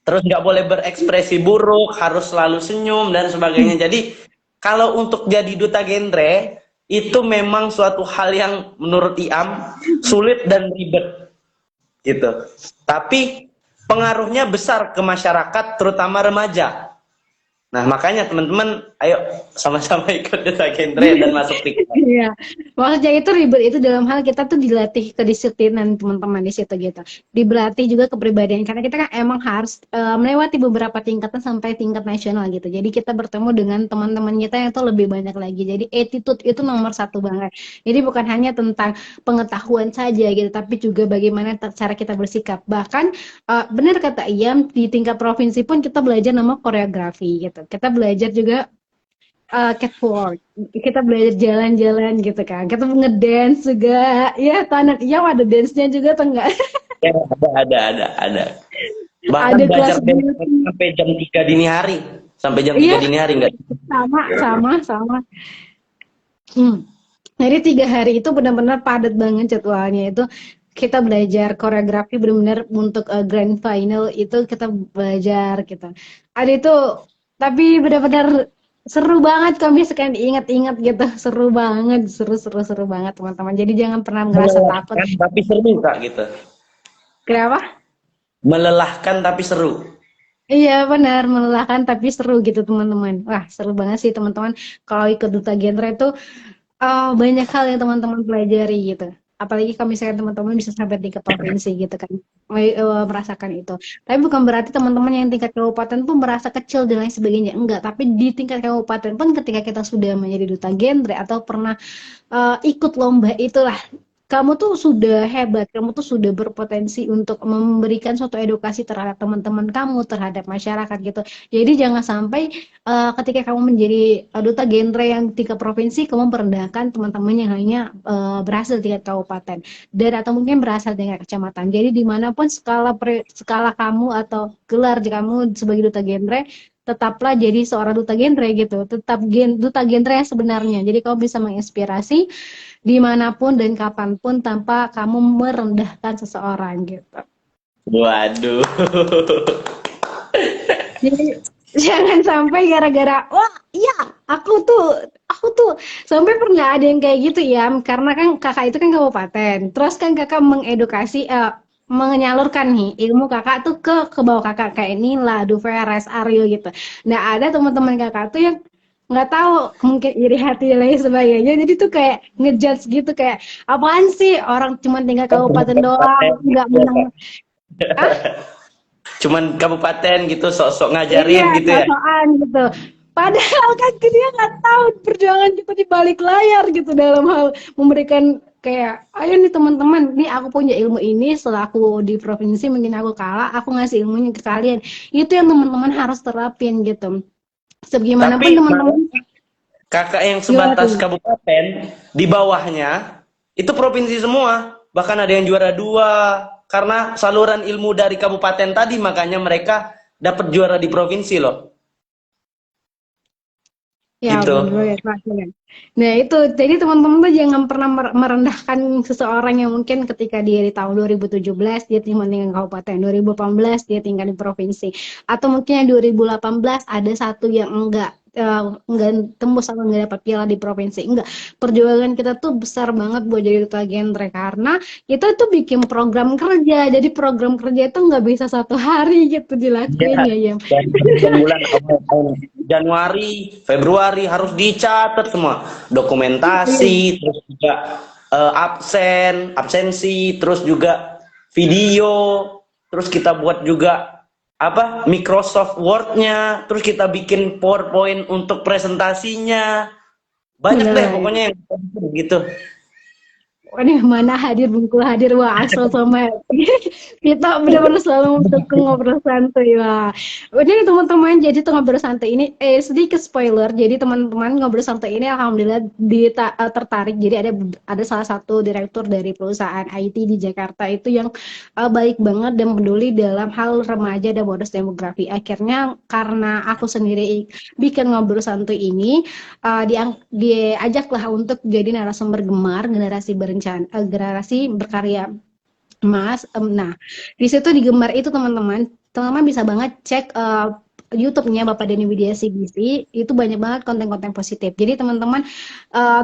S2: terus nggak boleh berekspresi buruk, harus selalu senyum dan sebagainya. Jadi kalau untuk jadi duta genre itu memang suatu hal yang menurut Iam sulit dan ribet gitu. Tapi pengaruhnya besar ke masyarakat terutama remaja. Nah, makanya teman-teman ayo sama-sama ikut duta genre dan masuk TikTok.
S1: iya, maksudnya itu ribet itu dalam hal kita tuh dilatih kedisiplinan teman-teman di situ gitu. Dilatih juga kepribadian karena kita kan emang harus melewati beberapa tingkatan sampai tingkat nasional gitu. Jadi kita bertemu dengan teman-teman kita yang tuh lebih banyak lagi. Jadi attitude itu nomor satu banget. Jadi bukan hanya tentang pengetahuan saja gitu, tapi juga bagaimana cara kita bersikap. Bahkan benar kata Iam di tingkat provinsi pun kita belajar nama koreografi gitu. Kita belajar juga catwalk, kita belajar jalan-jalan gitu kan, kita ngedance juga, ya Tanat Iam ada dance-nya juga atau enggak?
S2: Ya, ada. Bahkan
S1: Ada
S2: belajar
S1: kelas
S2: dance
S1: beauty,
S2: sampai jam 3 dini hari. Sampai jam 3
S1: iya
S2: dini hari enggak?
S1: sama. Jadi 3 hari itu benar-benar padat banget jadwalnya itu kita belajar koreografi benar-benar untuk grand final itu kita belajar gitu. Ada itu tapi benar-benar seru banget kalau misalkan diingat-ingat gitu. Seru banget, seru banget teman-teman. Jadi jangan pernah ngerasa takut.
S2: Melelahkan tapi seru kak gitu.
S1: Kenapa?
S2: Melelahkan tapi seru.
S1: Iya benar, melelahkan tapi seru gitu teman-teman. Wah seru banget sih teman-teman. Kalau ikut duta genre itu banyak hal yang teman-teman pelajari gitu. apalagi kalau misalnya teman-teman bisa sampai tingkat provinsi gitu kan, merasakan itu. Tapi bukan berarti teman-teman yang tingkat kabupaten pun merasa kecil dan lain sebagainya, enggak. Tapi di tingkat kabupaten pun ketika kita sudah menjadi duta genre atau pernah ikut lomba itulah, kamu tuh sudah hebat, kamu tuh sudah berpotensi untuk memberikan suatu edukasi terhadap teman-teman kamu, terhadap masyarakat gitu. Jadi jangan sampai ketika kamu menjadi duta genre yang tingkat provinsi, kamu merendahkan teman-teman yang hanya berhasil tingkat kabupaten dan atau mungkin berasal dengan kecamatan. Jadi dimanapun skala kamu atau gelar kamu sebagai duta genre, tetaplah jadi seorang duta genre gitu, tetap duta genre yang sebenarnya. Jadi kamu bisa menginspirasi dimanapun dan kapanpun tanpa kamu merendahkan seseorang gitu.
S2: Waduh.
S1: Jadi jangan sampai gara-gara wah iya aku tuh sampai pernah ada yang kayak gitu ya, karena kan kakak itu kan kabupaten, terus kan kakak mengedukasi menyalurkan nih ilmu kakak tuh ke bawah kakak kayak Nila, Duveres, Aryo gitu. Nah ada teman-teman kakak tuh yang nggak tahu, mungkin iri hati dan lain sebagainya, jadi tuh kayak ngejudge gitu, kayak apaan sih orang cuma tinggal kabupaten doang
S2: Kabupaten
S1: nggak
S2: gitu ya,
S1: menang.
S2: Kak.
S1: Ah,
S2: Cuman kabupaten gitu sok-sok
S1: iya,
S2: ngajarin gitu ya.
S1: sosokan gitu. Padahal kan dia nggak tahu perjuangan kita di balik layar gitu dalam hal memberikan kayak, ayo nih teman-teman, nih aku punya ilmu ini, setelah aku di provinsi mungkin aku kalah, aku ngasih ilmunya ke kalian. Itu yang teman-teman harus terapin gitu. Segimanapun
S2: Tapi
S1: teman-teman,
S2: kakak yang
S1: gimana
S2: sebatas
S1: tuh?
S2: kabupaten, di bawahnya itu provinsi semua. Bahkan ada yang juara 2 karena saluran ilmu dari kabupaten tadi, makanya mereka dapat juara di provinsi loh.
S1: Ya,
S2: Gitu.
S1: bener banget, makanya. Nah, itu jadi teman-teman tuh jangan pernah merendahkan seseorang yang mungkin ketika dia di tahun 2017 dia cuma tinggal di kabupaten, 2018 dia tinggal di provinsi, atau mungkin yang 2018 ada satu yang enggak tembus atau enggak dapat piala di provinsi. Enggak. Perjuangan kita tuh besar banget buat jadi duta genre karena kita tuh bikin program kerja. Jadi program kerja itu nggak bisa satu hari gitu
S2: Iya.
S1: dilakuin ya, ya.
S2: Dan bulan-bulan awal Januari, Februari harus dicatat semua, dokumentasi, terus juga absensi, terus juga video, terus kita buat juga apa Microsoft Word-nya, terus kita bikin PowerPoint untuk presentasinya, banyak
S1: Bener
S2: deh
S1: banget.
S2: pokoknya yang gitu.
S1: Waduh, mana hadir bungkul hadir, wah Axel sama kita benar-benar selalu mendukung ngobrol santuy, wah. Ini teman-teman, jadi tuh ngobrol santuy ini sedikit spoiler, jadi teman-teman ngobrol santuy ini alhamdulillah tertarik. Jadi ada salah satu direktur dari perusahaan IT di Jakarta itu yang baik banget dan peduli dalam hal remaja dan bonus demografi. Akhirnya karena aku sendiri bikin ngobrol santuy ini, diajaklah untuk jadi narasumber gemar generasi berencana, generasi berkarya Mas. Nah, di situ di Gemar itu teman-teman bisa banget cek YouTube-nya Bapak Denny Widya CBC, itu banyak banget konten-konten positif. Jadi teman-teman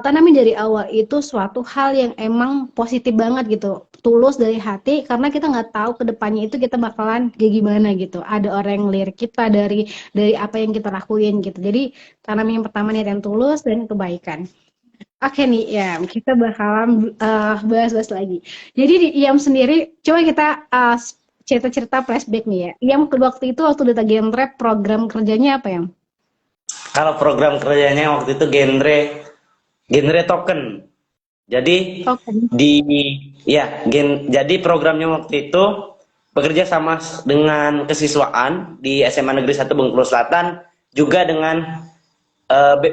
S1: tanami dari awal itu suatu hal yang emang positif banget gitu, tulus dari hati, karena kita nggak tahu kedepannya itu kita bakalan kayak gimana gitu. Ada orang yang lirik kita dari apa yang kita lakuin gitu. Jadi tanam yang pertama niat yang tulus dan kebaikan. Oke nih, ya kita bakalan bahas-bahas lagi. Jadi di IAM sendiri, coba kita cerita-cerita flashback nih ya. IAM waktu itu waktu Duta Genre program kerjanya apa, yang?
S2: Kalau program kerjanya waktu itu genre token. Jadi
S1: Oke.
S2: jadi programnya waktu itu bekerja sama dengan kesiswaan di SMA Negeri 1 Bengkulu Selatan, juga dengan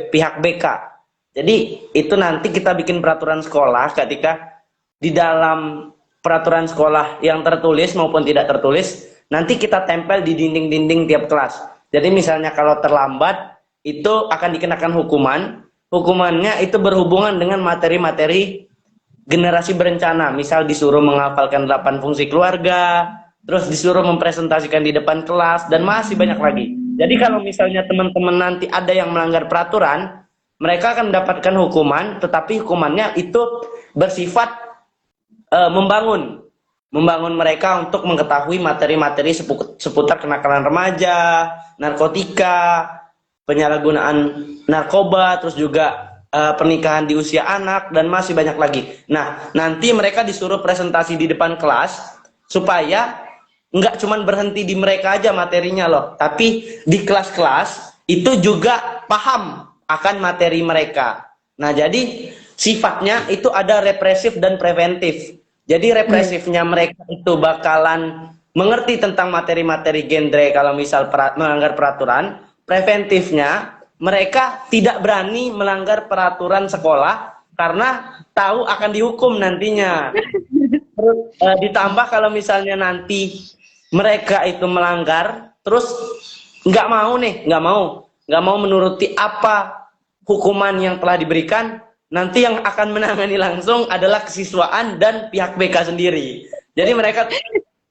S2: pihak BK. Jadi itu nanti kita bikin peraturan sekolah, ketika di dalam peraturan sekolah yang tertulis maupun tidak tertulis nanti kita tempel di dinding-dinding tiap kelas. Jadi misalnya kalau terlambat itu akan dikenakan hukuman. Hukumannya itu berhubungan dengan materi-materi generasi berencana. Misal disuruh menghafalkan 8 fungsi keluarga, terus disuruh mempresentasikan di depan kelas, dan masih banyak lagi. Jadi kalau misalnya teman-teman nanti ada yang melanggar peraturan, mereka akan mendapatkan hukuman, tetapi hukumannya itu bersifat membangun mereka untuk mengetahui materi-materi seputar kenakalan remaja, narkotika, penyalahgunaan narkoba, terus juga pernikahan di usia anak, dan masih banyak lagi. Nah, nanti mereka disuruh presentasi di depan kelas, supaya nggak cuman berhenti di mereka aja materinya loh, tapi di kelas-kelas itu juga paham akan materi mereka. Nah, jadi sifatnya itu ada represif dan preventif. Jadi represifnya mereka itu bakalan mengerti tentang materi-materi genre kalau misal melanggar peraturan. Preventifnya mereka tidak berani melanggar peraturan sekolah karena tahu akan dihukum nantinya. Terus ditambah kalau misalnya nanti mereka itu melanggar, terus nggak mau menuruti apa hukuman yang telah diberikan, nanti yang akan menangani langsung adalah kesiswaan dan pihak BK sendiri. Jadi mereka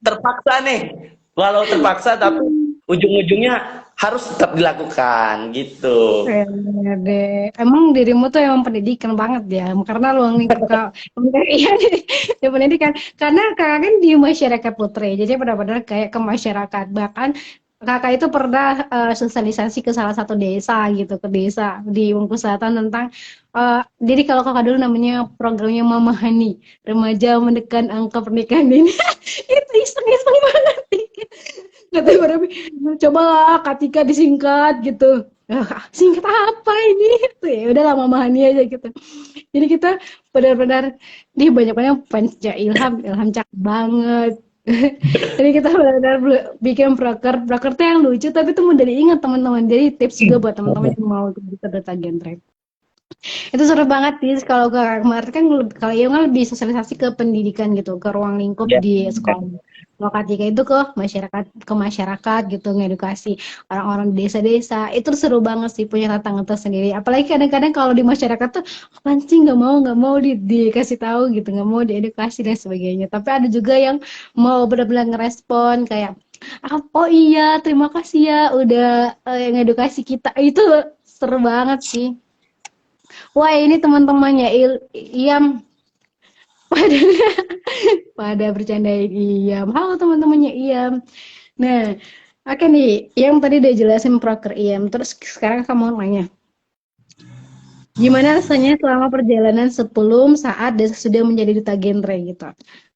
S2: terpaksa nih, walau terpaksa tapi ujung-ujungnya harus tetap dilakukan gitu.
S1: Ya deh. Emang dirimu tuh emang pendidikan banget ya, karena lu ngikut ke iya di pendidikan. Karena kakak kan di masyarakat Putri, jadi benar-benar kayak ke masyarakat. Bahkan kakak itu pernah sosialisasi ke salah satu desa gitu, ke desa di Bungkus Selatan tentang jadi kalau kakak dulu namanya programnya Mama Hani, remaja menekan angka pernikahan ini. Itu iseng-iseng banget. Katanya pada coba Katika disingkat gitu. Singkat apa ini? Tuh ya udah lama Mahani aja gitu. Jadi kita benar-benar dia banyak-banyak fans Ilham, Ilham cakep banget. Jadi kita benar-benar bikin proker tuh yang lucu tapi tuh mudah diingat teman-teman. Jadi tips juga buat teman-teman yang mau bisa data genre. Itu seru banget sih kalau kemarin kan kalau yang lebih sosialisasi ke pendidikan gitu, ke ruang lingkup
S2: Ya.
S1: di sekolah. Kalau Katika itu ke masyarakat gitu, ngedukasi orang-orang di desa-desa. Itu seru banget sih punya tantangan tersendiri. Apalagi kadang-kadang kalau di masyarakat tuh apaan sih nggak mau dikasih tahu gitu, nggak mau diedukasi dan sebagainya. Tapi ada juga yang mau benar-benar ngerespon kayak oh iya terima kasih ya udah ngedukasi kita. Itu seru banget sih. Wah ini teman-temannya Iam pada pada bercandain Iam. Halo teman-temannya Iam. Nah, oke nih, Iam tadi udah jelasin proker Iam. Terus sekarang kamu nanya, gimana rasanya selama perjalanan sebelum, saat, dan sudah menjadi duta genre gitu?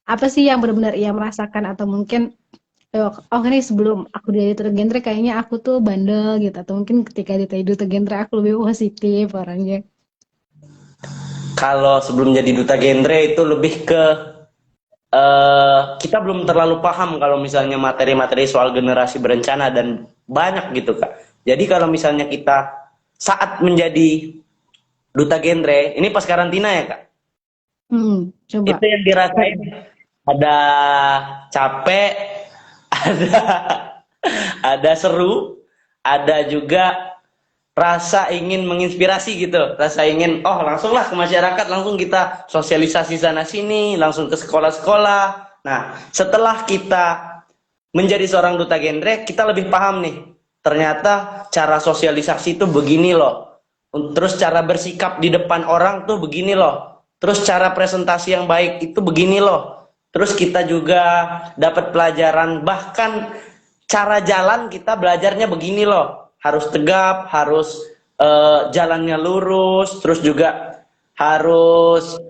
S1: Apa sih yang benar-benar Iam rasakan atau mungkin oh ini sebelum aku jadi duta genre kayaknya aku tuh bandel gitu atau mungkin ketika jadi duta genre aku lebih positif orangnya.
S2: Kalau sebelum jadi duta genre itu lebih ke kita belum terlalu paham kalau misalnya materi-materi soal generasi berencana dan banyak gitu Kak. Jadi kalau misalnya kita saat menjadi duta genre, ini pas karantina ya Kak,
S1: Coba.
S2: itu yang dirasain ada capek, ada ada seru, ada juga rasa ingin menginspirasi gitu, rasa ingin langsunglah ke masyarakat, langsung kita sosialisasi sana sini, langsung ke sekolah-sekolah. Nah, setelah kita menjadi seorang duta genre, kita lebih paham nih, ternyata cara sosialisasi itu begini loh, terus cara bersikap di depan orang tuh begini loh, terus cara presentasi yang baik itu begini loh, terus kita juga dapat pelajaran, bahkan cara jalan kita belajarnya begini loh, harus tegap, harus jalannya lurus, terus juga harus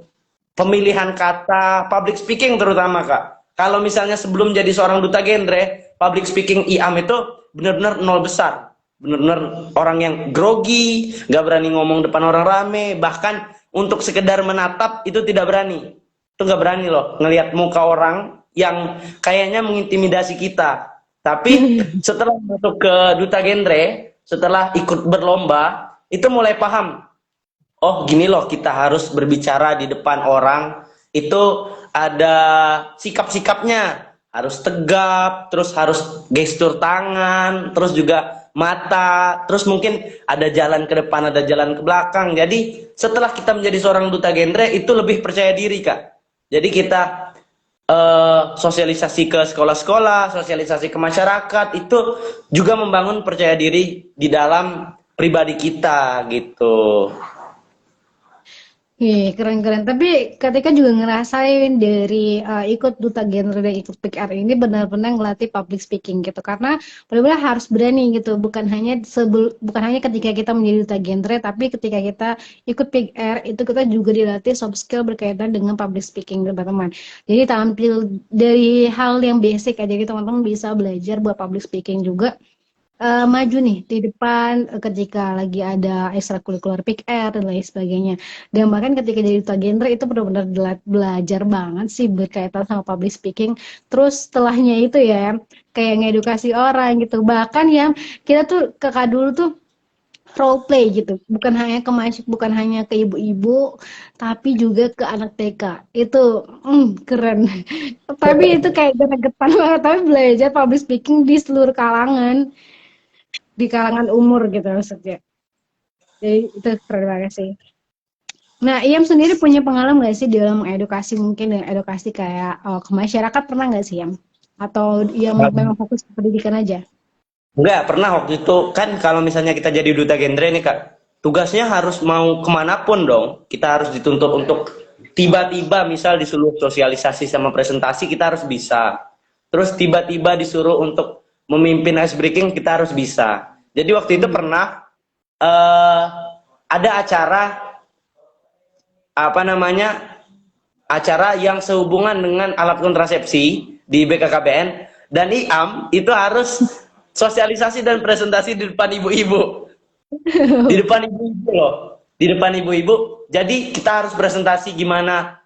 S2: pemilihan kata, public speaking terutama Kak. Kalau misalnya sebelum jadi seorang duta genre, public speaking IAM itu benar-benar nol besar. Benar-benar orang yang grogi, nggak berani ngomong depan orang rame, bahkan untuk sekedar menatap itu tidak berani. Itu nggak berani loh, ngelihat muka orang yang kayaknya mengintimidasi kita. Tapi setelah masuk ke duta genre, setelah ikut berlomba, itu mulai paham. Oh gini loh, kita harus berbicara di depan orang. Itu ada sikap-sikapnya. Harus tegap, terus harus gestur tangan, terus juga mata, terus mungkin ada jalan ke depan, ada jalan ke belakang. Jadi setelah kita menjadi seorang duta genre, itu lebih percaya diri Kak. Jadi kita sosialisasi ke sekolah-sekolah, sosialisasi ke masyarakat, itu juga membangun percaya diri di dalam pribadi kita gitu.
S1: Keren-keren. Tapi ketika juga ngerasain dari ikut duta genre dan ikut PKR ini benar-benar ngelatih public speaking gitu. Karena benar-benar harus berani gitu. Bukan hanya ketika kita menjadi duta genre, tapi ketika kita ikut PKR itu kita juga dilatih soft skill berkaitan dengan public speaking teman-teman. Jadi tampil dari hal yang basic aja gitu teman-teman bisa belajar buat public speaking juga maju nih di depan ketika lagi ada ekstrakurikuler PKR dan lain sebagainya. Dan bahkan ketika jadi duta genre itu benar-benar belajar banget sih berkaitan sama public speaking. Terus setelahnya itu ya kayak ngedukasi orang gitu. Bahkan yang kita tuh kakak dulu tuh role play gitu. Bukan hanya ke ibu-ibu tapi juga ke anak TK. Itu keren. Tapi itu kayak gregetan banget tapi belajar public speaking di seluruh kalangan di kalangan umur gitu maksudnya. Jadi itu keren banget sih. Nah, Iyam sendiri punya pengalaman nggak sih dalam edukasi mungkin dengan edukasi kayak ke masyarakat pernah nggak sih Iyam? Atau yang memang fokus ke pendidikan aja?
S2: Enggak, pernah waktu itu kan kalau misalnya kita jadi duta genre nih Kak, tugasnya harus mau kemanapun dong. Kita harus dituntut untuk tiba-tiba misal disuruh sosialisasi sama presentasi kita harus bisa. Terus tiba-tiba disuruh untuk memimpin ice breaking kita harus bisa. Jadi waktu itu pernah eh ada acara apa namanya acara yang sehubungan dengan alat kontrasepsi di BKKBN dan IAM itu harus sosialisasi dan presentasi di depan ibu-ibu. Di depan ibu-ibu loh. Di depan ibu-ibu. Jadi kita harus presentasi gimana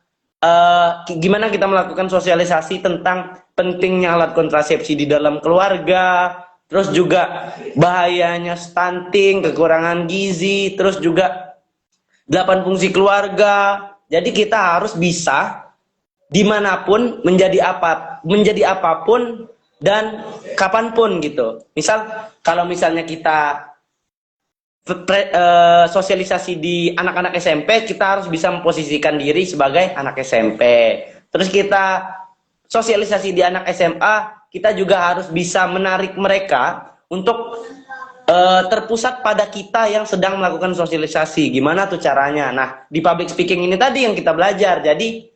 S2: kita melakukan sosialisasi tentang pentingnya alat kontrasepsi di dalam keluarga, terus juga bahayanya stunting, kekurangan gizi, terus juga 8 fungsi keluarga. Jadi kita harus bisa dimanapun menjadi apapun dan kapanpun gitu. Misal kalau misalnya kita sosialisasi di anak-anak SMP, kita harus bisa memposisikan diri sebagai anak SMP. Terus kita sosialisasi di anak SMA, kita juga harus bisa menarik mereka untuk terpusat pada kita yang sedang melakukan sosialisasi. Gimana tuh caranya? Nah, di public speaking ini tadi yang kita belajar. Jadi,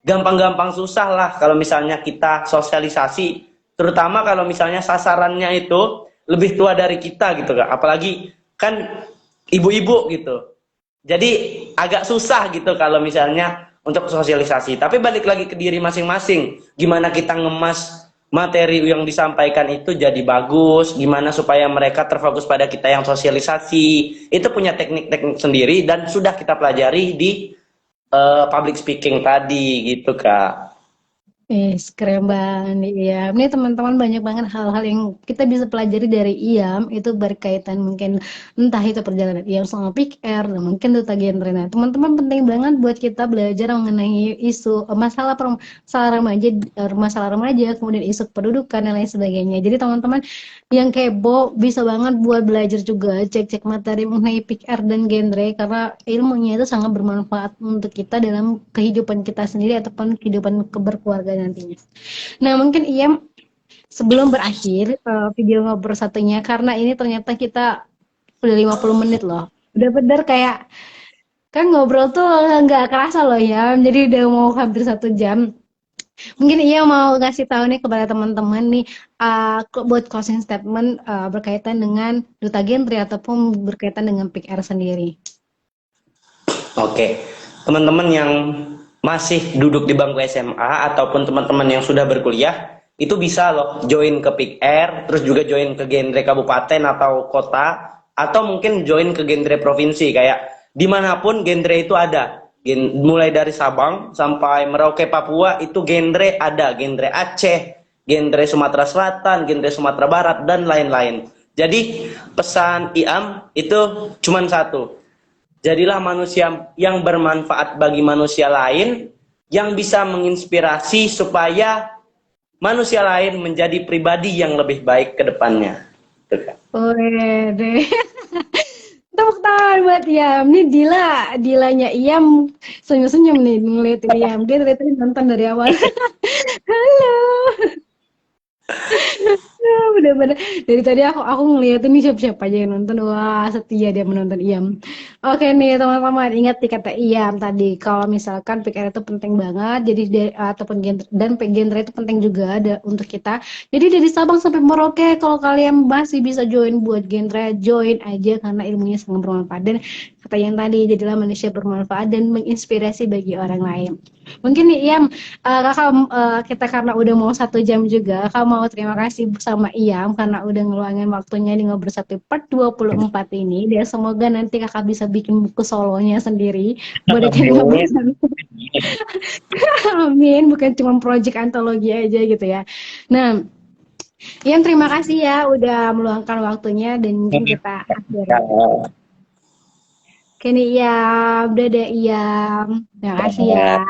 S2: gampang-gampang susah lah kalau misalnya kita sosialisasi. Terutama kalau misalnya sasarannya itu lebih tua dari kita gitu, Kak. Apalagi kan ibu-ibu gitu. Jadi, agak susah gitu kalau misalnya untuk sosialisasi. Tapi balik lagi ke diri masing-masing. Gimana kita ngemas materi yang disampaikan itu jadi bagus, gimana supaya mereka terfokus pada kita yang sosialisasi, itu punya teknik-teknik sendiri dan sudah kita pelajari di public speaking tadi gitu Kak.
S1: Keren banget nih Iyam. Nih teman-teman banyak banget hal-hal yang kita bisa pelajari dari Iyam itu berkaitan mungkin entah itu perjalanan Iyam selama Peak Air dan mungkin duta genre. Nah, teman-teman penting banget buat kita belajar mengenai isu masalah remaja, kemudian isu kependudukan dan lain sebagainya. Jadi teman-teman yang kepo bisa banget buat belajar juga cek-cek materi mengenai Peak Air dan genre karena ilmunya itu sangat bermanfaat untuk kita dalam kehidupan kita sendiri ataupun kehidupan berkeluarga nantinya. Nah, mungkin Iyam sebelum berakhir video ngobrol satunya karena ini ternyata kita udah 50 menit loh. Udah bener kayak kan ngobrol tuh nggak kerasa loh ya. Jadi udah mau hampir 1 jam. Mungkin Iya mau ngasih tahu nih kepada teman-teman nih buat closing statement berkaitan dengan duta genre ataupun berkaitan dengan Pick R sendiri.
S2: Oke, teman-teman yang masih duduk di bangku SMA ataupun teman-teman yang sudah berkuliah itu bisa loh join ke Pick R, terus juga join ke genre kabupaten atau kota, atau mungkin join ke genre provinsi kayak dimanapun genre itu ada. Mulai dari Sabang sampai Merauke Papua itu genre ada, genre Aceh, genre Sumatera Selatan, genre Sumatera Barat dan lain-lain. Jadi pesan IAM itu cuma satu. Jadilah manusia yang bermanfaat bagi manusia lain, yang bisa menginspirasi supaya manusia lain menjadi pribadi yang lebih baik ke depannya.
S1: Deh. Tepuk tangan buat Iam. Ini Dilanya Iam senyum-senyum nih ngeliatin Iam. Dia tadi nonton dari awal. Halo. Bener-bener dari tadi aku ngeliatin nih siapa-siapa aja yang nonton. Wah, setia dia menonton Iyam. Oke nih teman-teman, ingat nih kata Iyam tadi kalau misalkan PKR itu penting banget, jadi ataupun genre, dan genre itu penting juga ada untuk kita. Jadi dari Sabang sampai Merauke, kalau kalian masih bisa join buat genre, join aja karena ilmunya sangat bermanfaat. Dan kata yang tadi, jadilah manusia bermanfaat dan menginspirasi bagi orang lain. Mungkin nih Iyam, kakak kita karena udah mau 1 jam juga, kakak mau terima kasih sama Iyam karena udah ngeluangin waktunya di Ngobrol Satu Part 24 ini. Dan semoga nanti kakak bisa bikin buku solonya sendiri, Bodekin Ngobrol
S2: Amin.
S1: Santuy. Amin, bukan cuma project antologi aja gitu ya. Nah, Iyam terima kasih ya udah meluangkan waktunya dan mungkin kita akhiri. Oke nih Iyam, dadah Iyam. Terima kasih ya.
S2: Ya.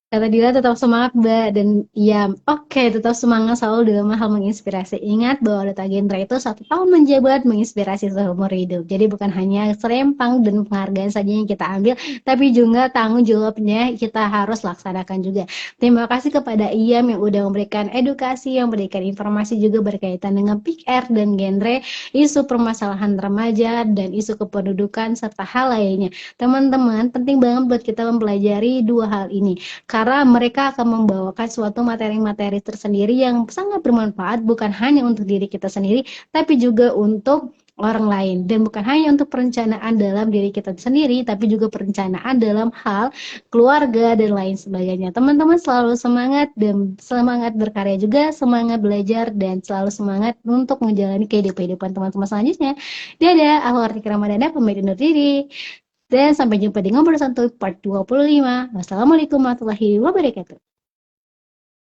S1: Kata Dila tetap semangat Mbak dan iya oke tetap semangat selalu dalam hal menginspirasi. Ingat bahwa Duta Gendra itu 1 tahun menjabat menginspirasi seumur hidup. Jadi bukan hanya serempang dan penghargaan saja yang kita ambil, tapi juga tanggung jawabnya kita harus laksanakan juga. Terima kasih kepada Iyam yang udah memberikan edukasi, yang memberikan informasi juga berkaitan dengan PIK-R dan genre, isu permasalahan remaja dan isu kependudukan serta hal lainnya. Teman-teman, penting banget buat kita mempelajari 2 hal ini karena mereka akan membawakan suatu materi-materi tersendiri yang sangat bermanfaat bukan hanya untuk diri kita sendiri tapi juga untuk orang lain dan bukan hanya untuk perencanaan dalam diri kita sendiri tapi juga perencanaan dalam hal keluarga dan lain sebagainya. Teman-teman selalu semangat dan semangat berkarya juga, semangat belajar dan selalu semangat untuk menjalani kehidupan teman-teman selanjutnya. Dadah, aku Artika Ramadana, pamit undur diri. Dan sampai jumpa di Ngobrol Santuy part 25. Wassalamualaikum warahmatullahi wabarakatuh.